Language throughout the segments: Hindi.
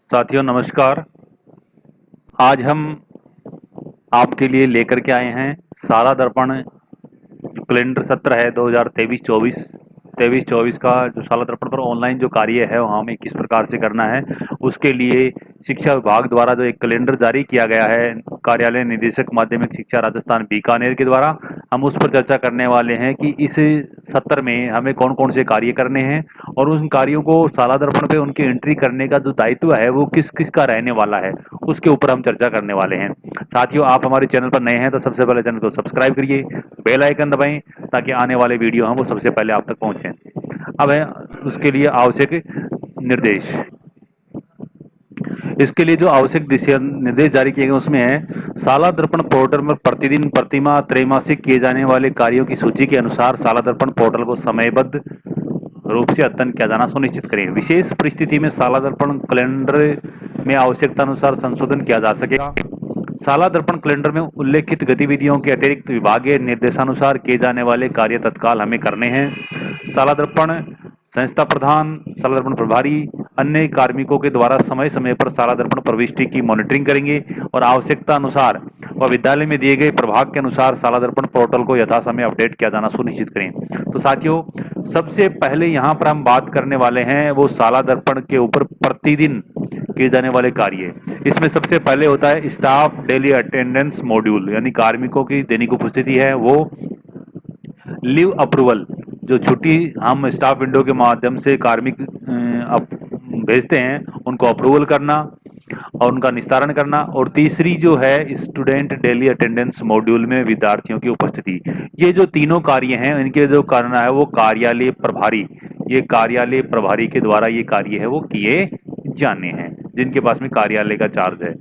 साथियों नमस्कार। आज हम आपके लिए लेकर के आए हैं सारा दर्पण जो कैलेंडर सत्र है 2023-24 23-24 का जो साला दर्पण पर ऑनलाइन जो कार्य है वो हमें किस प्रकार से करना है, उसके लिए शिक्षा विभाग द्वारा जो एक कैलेंडर जारी किया गया है कार्यालय निदेशक माध्यमिक शिक्षा राजस्थान बीकानेर के द्वारा, हम उस पर चर्चा करने वाले हैं कि इस सत्र में हमें कौन कौन से कार्य करने हैं और उन कार्यों को साला दर्पण पे उनकी एंट्री करने का जो दायित्व है वो किस किस का रहने वाला है, उसके ऊपर हम चर्चा करने वाले हैं। साथियों, आप हमारे चैनल पर नए हैं तो सबसे पहले चैनल को सब्सक्राइब करिए, बेल आइकन दबाएं ताकि आने वाले वीडियो हम वो सबसे पहले आप तक पहुंचें। अब है उसके लिए आवश्यक निर्देश। इसके लिए जो आवश्यक दिशा निर्देश जारी किए गए उसमें है साला दर्पण पोर्टल पर प्रतिदिन प्रतिमा त्रैमासिक किए जाने वाले कार्यों की सूची के अनुसार साला दर्पण पोर्टल को समयबद्ध रूप से अद्यतन किया जाना सुनिश्चित करें। विशेष परिस्थिति में साला दर्पण कैलेंडर में आवश्यकता अनुसार संशोधन किया जा सकेगा। साला दर्पण कैलेंडर में उल्लेखित गतिविधियों के अतिरिक्त विभागीय निर्देशानुसार किए जाने वाले कार्य तत्काल हमें करने हैं। साला दर्पण संस्था प्रधान, साला दर्पण प्रभारी अन्य कार्मिकों के द्वारा समय समय पर साला दर्पण प्रविष्टि की मॉनिटरिंग करेंगे और आवश्यकता अनुसार व विद्यालय में दिए गए प्रभाग के अनुसार साला दर्पण पोर्टल को यथासमय अपडेट किया जाना सुनिश्चित करें। तो साथियों, सबसे पहले यहाँ पर हम बात करने वाले हैं वो साला दर्पण के ऊपर प्रतिदिन किए जाने वाले कार्य। इसमें सबसे पहले होता है स्टाफ डेली अटेंडेंस मॉड्यूल, यानी कार्मिकों की दैनिक उपस्थिति है वो। लीव अप्रूवल, जो छुट्टी हम स्टाफ विंडो के माध्यम से कार्मिक भेजते हैं उनको अप्रूवल करना और उनका निस्तारण करना। और तीसरी जो है स्टूडेंट डेली अटेंडेंस मॉड्यूल में विद्यार्थियों की उपस्थिति। ये जो तीनों कार्य हैं इनके जो करना है वो कार्यालय प्रभारी, ये कार्यालय प्रभारी के द्वारा ये कार्य है वो किए जाने हैं, जिनके पास में कार्यालय का चार्ज है।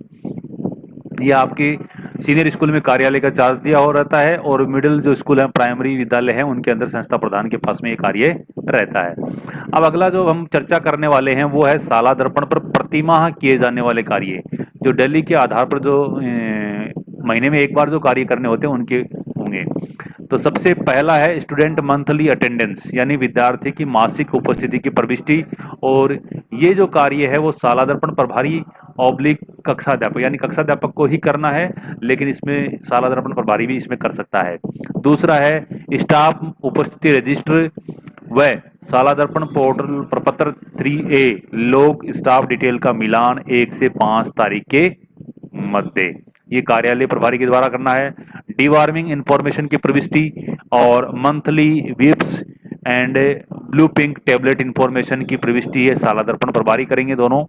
ये आपके सीनियर स्कूल में कार्यालय का चार्ज दिया हो रहता है और मिडिल जो स्कूल है प्राइमरी विद्यालय है उनके अंदर संस्था प्रधान के पास में ये कार्य रहता है। अब अगला जो हम चर्चा करने वाले हैं वो है साला दर्पण पर प्रतिमाह किए जाने वाले कार्य, जो दिल्ली के आधार पर जो महीने में एक बार जो कार्य करने होते हैं उनके होंगे। तो सबसे पहला है स्टूडेंट मंथली अटेंडेंस, यानी विद्यार्थी की मासिक उपस्थिति की प्रविष्टि। और ये जो कार्य है वो साला दर्पण प्रभारी ऑब्लिक कक्षाध्यापक, यानी कक्षाध्यापक को ही करना है, लेकिन इसमें साला दर्पण प्रभारी भी इसमें कर सकता है। दूसरा है स्टाफ उपस्थिति रजिस्टर व साला दर्पण पोर्टल प्रपत्र 3A लोग स्टाफ डिटेल का मिलान 1 से 5 तारीख के मध्य, ये कार्यालय प्रभारी के द्वारा करना है। डीवार्मिंग इंफॉर्मेशन की प्रविष्टि और monthly chips and blue pink tablet information की प्रविष्टि है साला दर्पण प्रभारी करेंगे दोनों।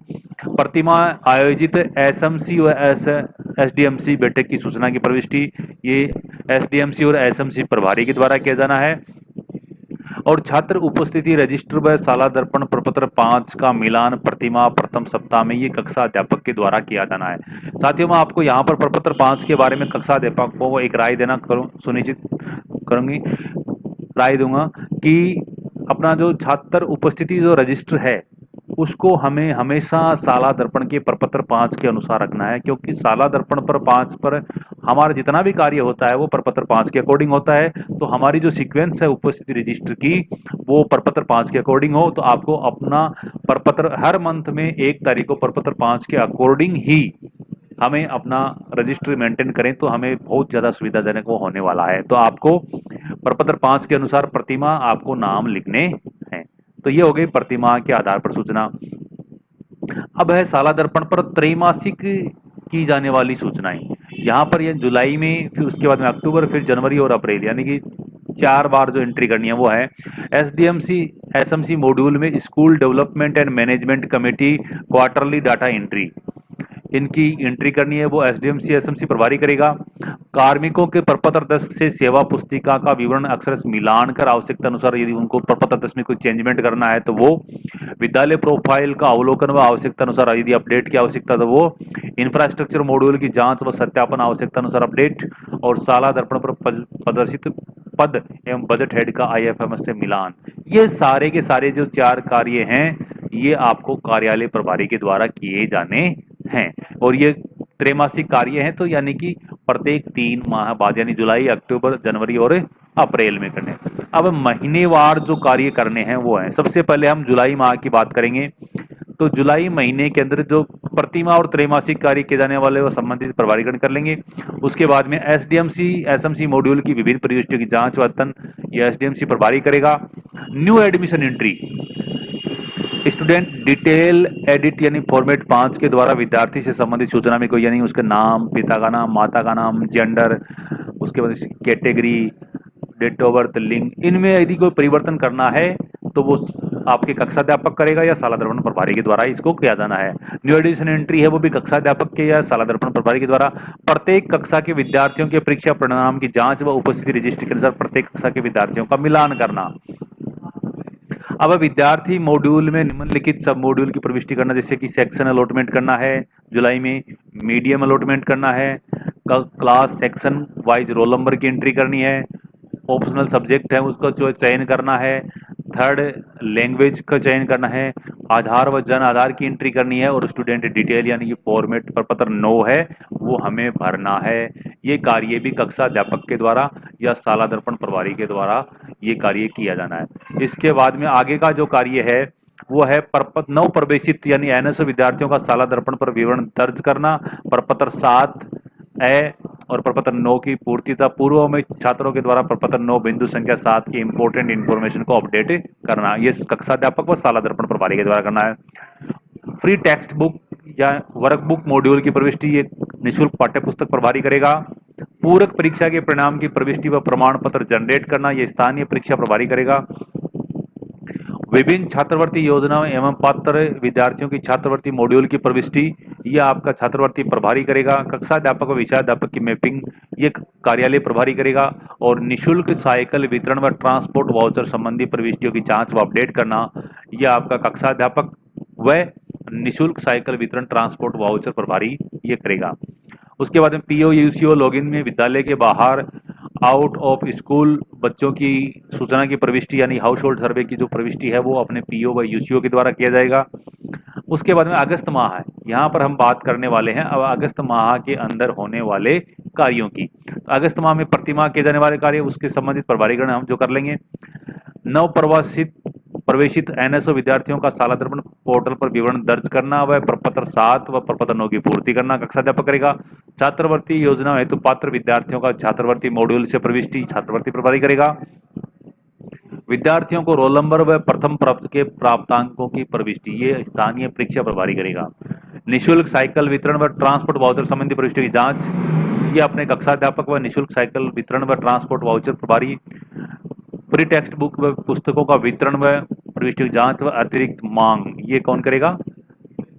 प्रतिमा आयोजित एसएमसी व एसडीएमसी बैठक की सूचना की प्रविष्टि, ये एसडीएमसी और एसएमसी प्रभारी के द्वारा किया जाना है। और छात्र उपस्थिति रजिस्टर व साला दर्पण प्रपत्र 5 का मिलान प्रतिमा प्रथम सप्ताह में ये कक्षा अध्यापक के द्वारा किया जाना है। साथियों, मैं आपको यहाँ पर प्रपत्र 5 के बारे में कक्षा अध्यापक को एक राय देना सुनिश्चित करूंगी, राय दूंगा कि अपना जो छात्र उपस्थिति जो रजिस्टर है उसको हमें हमेशा साला दर्पण के प्रपत्र 5 के अनुसार रखना है, क्योंकि साला दर्पण पर 5 पर हमारा जितना भी कार्य होता है वो प्रपत्र 5 के अकॉर्डिंग होता है। तो हमारी जो सीक्वेंस है उपस्थिति रजिस्टर की वो प्रपत्र 5 के अकॉर्डिंग हो, तो आपको अपना प्रपत्र हर मंथ में 1 तारीख को प्रपत्र 5 के अकॉर्डिंग ही हमें अपना रजिस्टर मेंटेन करें तो हमें बहुत ज़्यादा सुविधाजनक वो होने वाला है। तो आपको प्रपत्र 5 के अनुसार प्रतिमा आपको नाम लिखने हैं। तो ये हो गई प्रतिमा के आधार पर सूचना। अब है साला दर्पण पर त्रैमासिक की जाने वाली सूचनाएं। यहाँ पर ये जुलाई में, फिर उसके बाद में अक्टूबर, फिर जनवरी और अप्रैल, यानी कि 4 बार जो एंट्री करनी है वो है एसडीएमसी एसएमसी मॉड्यूल में school development and management committee quarterly data entry, इनकी एंट्री करनी है वो एसडीएमसी एसएमसी प्रभारी करेगा। कार्मिकों के प्रपत्र 10 से सेवा पुस्तिका का विवरण अक्षर मिलान कर आवश्यकता अनुसार यदि उनको प्रपत्र 10 में कोई चेंजमेंट करना है तो वो विद्यालय प्रोफाइल का अवलोकन व आवश्यकता अनुसार यदि अपडेट की आवश्यकता तो वो इंफ्रास्ट्रक्चर मॉड्यूल की जांच व सत्यापन आवश्यकता अनुसार अपडेट। और साला दर्पण पर प्रदर्शित पद एवं बजट हेड का आईएफएमएस से मिलान। ये सारे के सारे जो 4 कार्य हैं ये आपको कार्यालय प्रभारी के द्वारा किए जाने हैं और ये त्रैमासिक कार्य हैं, तो यानी कि प्रत्येक 3 माह बाद, यानी जुलाई, अक्टूबर, जनवरी और अप्रैल में करने। अब महीनेवार जो कार्य करने हैं वो हैं, सबसे पहले हम जुलाई माह की बात करेंगे। तो जुलाई महीने के अंदर जो प्रतिमा और त्रैमासिक कार्य किए जाने वाले व संबंधित प्रभारीकरण कर लेंगे। उसके बाद में एसडीएमसी एसएमसी मॉड्यूल की विभिन्न प्रविष्टियों की जांच व अध्ययन यह एसडीएमसी प्रभारी करेगा। New admission entry, student detail edit यानी फॉर्मेट 5 के द्वारा विद्यार्थी से संबंधित सूचना में कोई यानी उसका नाम, पिता का नाम, माता का नाम, जेंडर, उसके बाद कैटेगरी, डेट ऑफ बर्थ, लिंग, इनमें यदि कोई परिवर्तन करना है तो वो आपके कक्षाध्यापक करेगा या शाला दर्पण प्रभारी के द्वारा इसको किया जाना है। न्यू एडिशन एंट्री है वो भी कक्षाध्यापक के या शाला दर्पण प्रभारी के द्वारा प्रत्येक कक्षा के विद्यार्थियों के परीक्षा परिणाम की जांच व उपस्थिति रजिस्ट्री के अनुसार प्रत्येक कक्षा के विद्यार्थियों का मिलान करना। अब विद्यार्थी मॉड्यूल में निम्नलिखित सब मॉड्यूल की प्रविष्टि करना, जैसे कि सेक्शन अलॉटमेंट करना है जुलाई में, मीडियम अलॉटमेंट करना है, class section wise roll number की एंट्री करनी है, ऑप्शनल सब्जेक्ट है उसका जो चयन करना है, थर्ड लैंग्वेज का चयन करना है, आधार व जन आधार की एंट्री करनी है और स्टूडेंट डिटेल यानी कि फॉर्मेट प्रपत्र 9 है वो हमें भरना है। ये कार्य भी कक्षा अध्यापक के द्वारा या शाला दर्पण प्रभारी के द्वारा ये कार्य किया जाना है। इसके बाद में आगे का जो कार्य है वो है प्रपत्र 9 प्रवेशित यानी एनएसओ विद्यार्थियों का शाला दर्पण पर विवरण दर्ज करना, प्रपत्र 7 ए और प्रपत्र 9 की पूर्तिता पूर्व में छात्रों के द्वारा प्रपत्र 9 बिंदु संख्या 7 की इंपोर्टेंट इंफॉर्मेशन को अपडेट करना, ये कक्षाध्यापक व शाला दर्पण प्रभारी के द्वारा करना है। फ्री टेक्स्ट बुक या वर्कबुक मॉड्यूल की प्रविष्टि ये निःशुल्क पाठ्य पुस्तक प्रभारी करेगा। पूरक परीक्षा के परिणाम की प्रविष्टि व प्रमाण पत्र जनरेट करना ये स्थानीय परीक्षा प्रभारी करेगा। विभिन्न छात्रवृत्ति योजनाओं एवं पात्र विद्यार्थियों की छात्रवृत्ति मॉड्यूल की प्रविष्टि ये आपका छात्रवृत्ति प्रभारी करेगा। कक्षाध्यापक व विषयाध्यापक की मैपिंग ये कार्यालय प्रभारी करेगा और निःशुल्क साइकिल वितरण व ट्रांसपोर्ट वाउचर संबंधी प्रविष्टियों की जांच व अपडेट करना यह आपका कक्षाध्यापक व निःशुल्क साइकिल वितरण ट्रांसपोर्ट वाउचर प्रभारी ये करेगा। उसके बाद में पीओ यूसीओ लॉगिन में विद्यालय के बाहर आउट ऑफ स्कूल बच्चों की सूचना की प्रविष्टि यानी हाउस होल्ड सर्वे की जो प्रविष्टि है वो अपने पीओ व यूसीओ के द्वारा किया जाएगा। उसके बाद में अगस्त माह है, यहाँ पर हम बात करने वाले हैं अब अगस्त माह के अंदर होने वाले कार्यों की। तो अगस्त माह में प्रतिमाह किए जाने वाले कार्य उसके संबंधित प्रभारीकरण हम जो कर लेंगे। नव प्रवेशित एनएसओ विद्यार्थियों का शाला दर्पण पोर्टल पर विवरण दर्ज करना व प्रपत्र 7 व प्रपत्र 9 की पूर्ति करना कक्षाध्यापक करेगा। छात्रवृत्ति योजना हेतु पात्र विद्यार्थियों का छात्रवृत्ति मॉड्यूल से प्रविष्टि छात्रवृत्ति प्रभारी करेगा। विद्यार्थियों को रोल नंबर व प्रथम प्राप्त के प्राप्तांकों की प्रविष्टि ये स्थानीय परीक्षा प्रभारी करेगा। निःशुल्क साइकिल वितरण व ट्रांसपोर्ट वाउचर संबंधी प्रविष्टि की जांच ये अपने कक्षाध्यापक व निःशुल्क साइकिल वितरण व ट्रांसपोर्ट वाउचर प्रभारी। फ्री टेक्स्ट बुक व पुस्तकों का वितरण व प्रविष्टि की जांच व अतिरिक्त मांग ये कौन करेगा?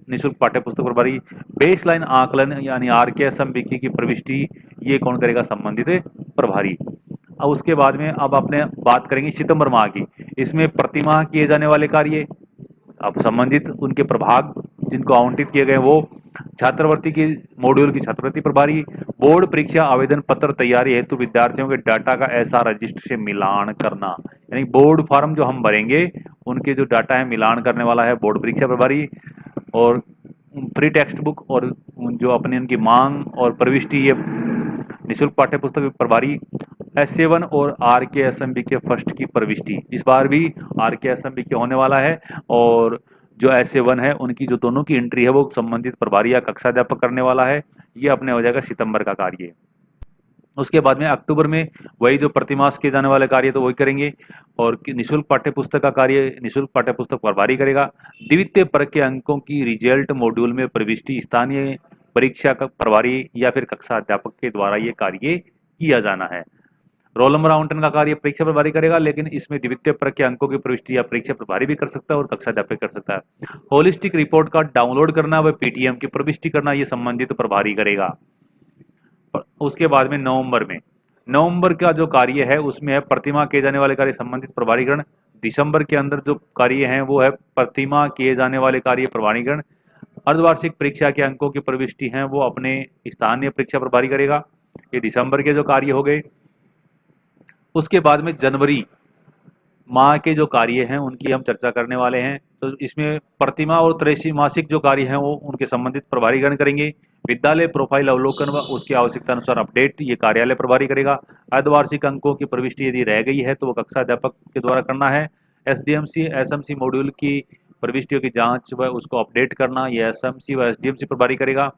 निःशुल्क पाठ्य पुस्तक प्रभारी। बेसलाइन आकलन यानी आरकेएसएमबीकी की प्रविष्टि ये कौन करेगा? संबंधित प्रभारी। अब उसके बाद में अब अपने बात करेंगे सितंबर माह की। इसमें प्रतिमाह किए जाने वाले कार्य अब संबंधित उनके प्रभाग जिनको आवंटित किए गए वो छात्रवृत्ति की मॉड्यूल की छात्रवृत्ति प्रभारी। बोर्ड परीक्षा आवेदन पत्र तैयारी हेतु विद्यार्थियों के डाटा का एसआर रजिस्टर से मिलान करना यानी बोर्ड फॉर्म जो हम भरेंगे उनके जो डाटा है मिलान करने वाला है बोर्ड परीक्षा प्रभारी। और फ्री टेक्स्ट बुक और जो अपने उनकी मांग और प्रविष्टि ये निःशुल्क पाठ्य पुस्तक प्रभारी। S7 और RKSMB के फर्स्ट की प्रविष्टि इस बार भी RKSMB के होने वाला है और जो S7 है उनकी जो दोनों की एंट्री है वो संबंधित प्रभारी या कक्षाध्यापक करने वाला है। ये अपने हो जाएगा सितंबर का कार्य। उसके बाद में अक्टूबर में वही जो प्रतिमास किए जाने वाले कार्य तो वही करेंगे और निःशुल्क पाठ्य पुस्तक का कार्य निःशुल्क पाठ्य पुस्तक प्रभारी करेगा। द्वितीय वर्ग के अंकों की रिजल्ट मॉड्यूल में प्रविष्टि स्थानीय परीक्षा का प्रभारी या फिर कक्षा अध्यापक के द्वारा ये कार्य किया जाना है। रोल नंबर आवंटन का कार्य परीक्षा प्रभारी करेगा लेकिन इसमें द्वितीय वर्ग के अंकों की प्रविष्टि या परीक्षा प्रभारी भी कर सकता है और कक्षा अध्यापक कर सकता है। होलिस्टिक रिपोर्ट कार्ड डाउनलोड करना व पीटीएम की प्रविष्टि करना ये संबंधित प्रभारी करेगा। उसके बाद में नवंबर का जो कार्य है उसमें है प्रतिमा किए जाने वाले कार्य संबंधित प्रभारीकरण। दिसंबर के अंदर जो कार्य हैं वो है प्रतिमा किए जाने वाले कार्य प्रभारीकरण। अर्धवार्षिक परीक्षा के अंकों की प्रविष्टि हैं वो अपने स्थानीय परीक्षा प्रभारी करेगा। ये दिसंबर के जो कार्य हो गए। उसके बाद में जनवरी माह के जो कार्य हैं उनकी हम चर्चा करने वाले हैं। तो इसमें प्रतिमा और त्रैमासिक जो कार्य हैं वो उनके संबंधित प्रभारीकरण करेंगे। विद्यालय प्रोफाइल अवलोकन व उसकी आवश्यकता अनुसार अपडेट ये कार्यालय प्रभारी करेगा। अर्धवार्षिक अंकों की प्रविष्टि यदि रह गई है तो वो कक्षा अध्यापक के द्वारा करना है। एसडीएमसी एसएमसी मॉड्यूल की प्रविष्टियों की जांच व उसको अपडेट करना ये एसएमसी व एसडीएमसी प्रभारी करेगा।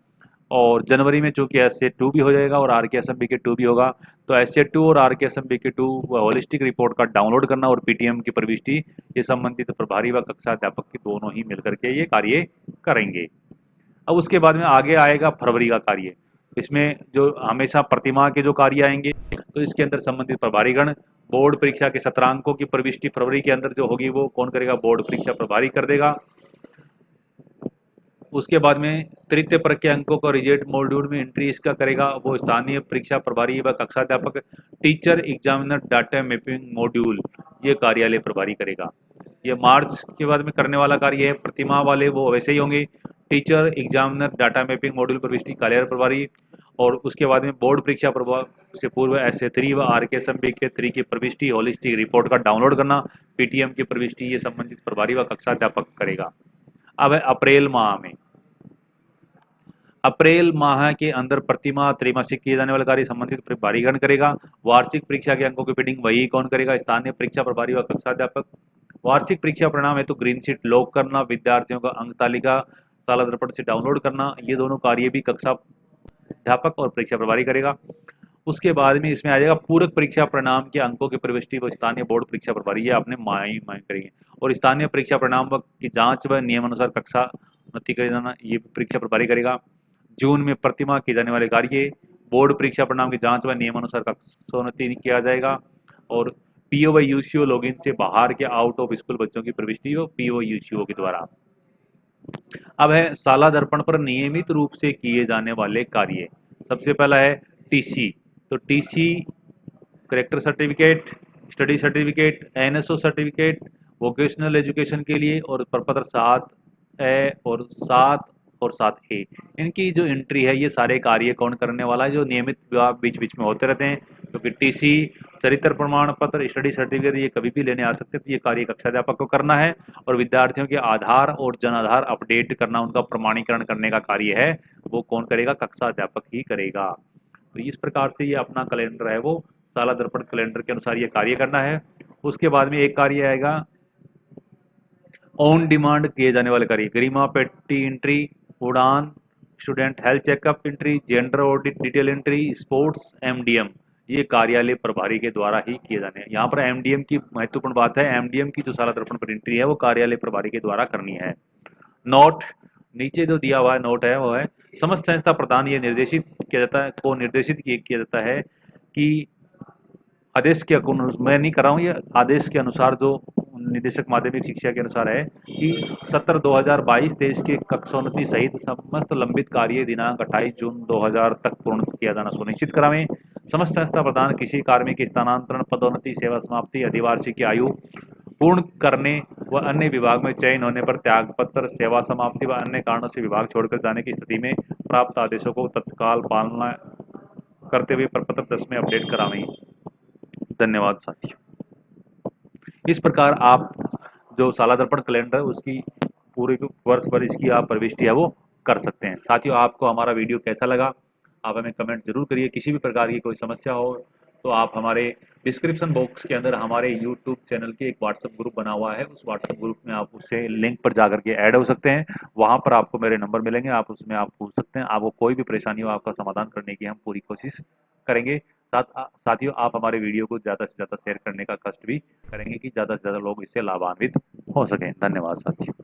और जनवरी में चूंकि एसए 2 भी हो जाएगा और आरकेएसएमबीके 2 भी होगा, तो एसए 2 और आरकेएसएमबीके 2 व होलिस्टिक रिपोर्ट कार्ड डाउनलोड करना और पीटीएम की प्रविष्टि ये संबंधित प्रभारी व कक्षा अध्यापक की दोनों ही मिलकर के ये कार्य करेंगे। अब उसके बाद में आगे आएगा फरवरी का कार्य। इसमें जो हमेशा प्रतिमाह के जो कार्य आएंगे, तो इसके अंदर संबंधित प्रभारीगण बोर्ड परीक्षा के सत्रांकों की प्रविष्टि फरवरी के अंदर जो होगी वो कौन करेगा, बोर्ड परीक्षा प्रभारी कर देगा। उसके बाद में तृतीय परक के अंकों को रिजेक्ट मॉड्यूल में एंट्री इसका करेगा वो स्थानीय परीक्षा प्रभारी व कक्षाध्यापक। Teacher examiner data mapping module ये कार्यालय प्रभारी करेगा। ये मार्च के बाद में करने वाला कार्य है। प्रतिमा वाले वो वैसे ही होंगे, teacher examiner data mapping module प्रविष्टि कार्यालय प्रभारी। और उसके बाद में बोर्ड परीक्षा से पूर्व एसए 3 व आरकेएसएमबीके 3 की प्रविष्टि होलिस्टिक रिपोर्ट का डाउनलोड करना, पीटीएम की प्रविष्टि ये संबंधित प्रभारी व कक्षाध्यापक करेगा। अब है अप्रैल माह में। अप्रैल माह के अंदर प्रतिमाह त्रैमासिक किए जाने वाले कार्य संबंधित प्रभारीगण करेगा। वार्षिक परीक्षा के अंकों की फीडिंग वही कौन करेगा, स्थानीय परीक्षा प्रभारी व कक्षाध्यापक। वार्षिक परीक्षा परिणाम हेतु ग्रीन शीट लॉक करना, विद्यार्थियों का अंक तालिका साला दर्पण से डाउनलोड करना, ये दोनों कार्य भी कक्षा अध्यापक और परीक्षा प्रभारी करेगा। उसके बाद में इसमें आ जाएगा पूरक परीक्षा परिणाम के अंकों की प्रविष्टि व स्थानीय बोर्ड परीक्षा प्रभारी ये आपने माई करेंगे। और स्थानीय परीक्षा परिणाम की जांच व नियमानुसार कक्षा उन्नति करे जाना ये परीक्षा प्रभारी करेगा। जून में प्रतिमाह किए जाने वाले कार्य बोर्ड परीक्षा परिणाम की जांच व नियमानुसार कक्षोन्नति किया जाएगा। और पीओ व यूसीओ लॉगिन से बाहर के आउट ऑफ स्कूल बच्चों की प्रविष्टि हो पीओ यूसीओ के द्वारा। अब है साला दर्पण पर नियमित रूप से किए जाने वाले कार्य। सबसे पहला है टीसी। तो TC character certificate, study certificate, NSO certificate vocational education के लिए, और प्रपत्र 7A और 7A इनकी जो एंट्री है ये सारे कार्य कौन करने वाला है, जो नियमित बीच बीच में होते रहते हैं। क्योंकि टीसी, चरित्र प्रमाण पत्र, स्टडी सर्टिफिकेट ये कभी भी लेने आ सकते हैं, तो ये कार्य कक्षाध्यापक को करना है। और विद्यार्थियों के आधार और जनाधार अपडेट करना, उनका प्रमाणीकरण करने का कार्य है वो कौन करेगा, कक्षाध्यापक ही करेगा। तो इस प्रकार से ये अपना कैलेंडर है वो साला दर्पण कैलेंडर के अनुसार ये कार्य करना है। उसके बाद में एक कार्य आएगा ऑन डिमांड किए जाने वाले कार्य, गरिमा पेटी एंट्री, उड़ान, student health checkup entry, gender audit detail entry, sports MDM ये कार्यालय प्रभारी के द्वारा ही किए जाने हैं। यहाँ पर एमडीएम की महत्वपूर्ण बात है, एमडीएम की जो साला दर्पण पर एंट्री है वो कार्यालय प्रभारी के द्वारा करनी है। नोट नीचे जो दिया हुआ है नोट है वो है समस्त संस्था प्रधान ये निर्देशित किया जाता है किया जाता है कि आदेश के मैं नहीं कर रहा हूँ, ये आदेश के अनुसार जो निदेशक माध्यमिक शिक्षा के अनुसार है कि सत्र 2022 देश के कक्षोन्नति सहित समस्त लंबित कार्य दिनांक 28 जून 2000 तक पूर्ण किया जाना सुनिश्चित करावें। समस्त संस्था प्रधान किसी कार्मिक स्थानांतरण, पदोन्नति, सेवा समाप्ति, अधिवार्षिक की आयु पूर्ण करने व अन्य विभाग में चयन होने पर त्यागपत्र, सेवा समाप्ति व अन्य कारणों से विभाग छोड़कर जाने की स्थिति में प्राप्त आदेशों को तत्काल पालना करते हुए प्रपत्र 10 में अपडेट करावें। धन्यवाद साथियों। इस प्रकार आप जो साला दर्पण कैलेंडर उसकी पूरे वर्ष भर इसकी आप प्रविष्टि है वो कर सकते हैं। साथियों आपको हमारा वीडियो कैसा लगा आप हमें कमेंट जरूर करिए। किसी भी प्रकार की कोई समस्या हो तो आप हमारे डिस्क्रिप्शन बॉक्स के अंदर हमारे यूट्यूब चैनल के एक व्हाट्सएप ग्रुप बना हुआ है, उस व्हाट्सएप ग्रुप में आप उससे लिंक पर जाकर के ऐड हो सकते हैं। वहाँ पर आपको मेरे नंबर मिलेंगे, आप उसमें आप पूछ सकते हैं। आपको कोई भी परेशानी हो आपका समाधान करने की हम पूरी कोशिश करेंगे। साथियों आप हमारे वीडियो को ज़्यादा से ज़्यादा शेयर करने का कष्ट भी करेंगे कि ज़्यादा से ज़्यादा लोग इससे लाभान्वित हो सकें। धन्यवाद साथियों।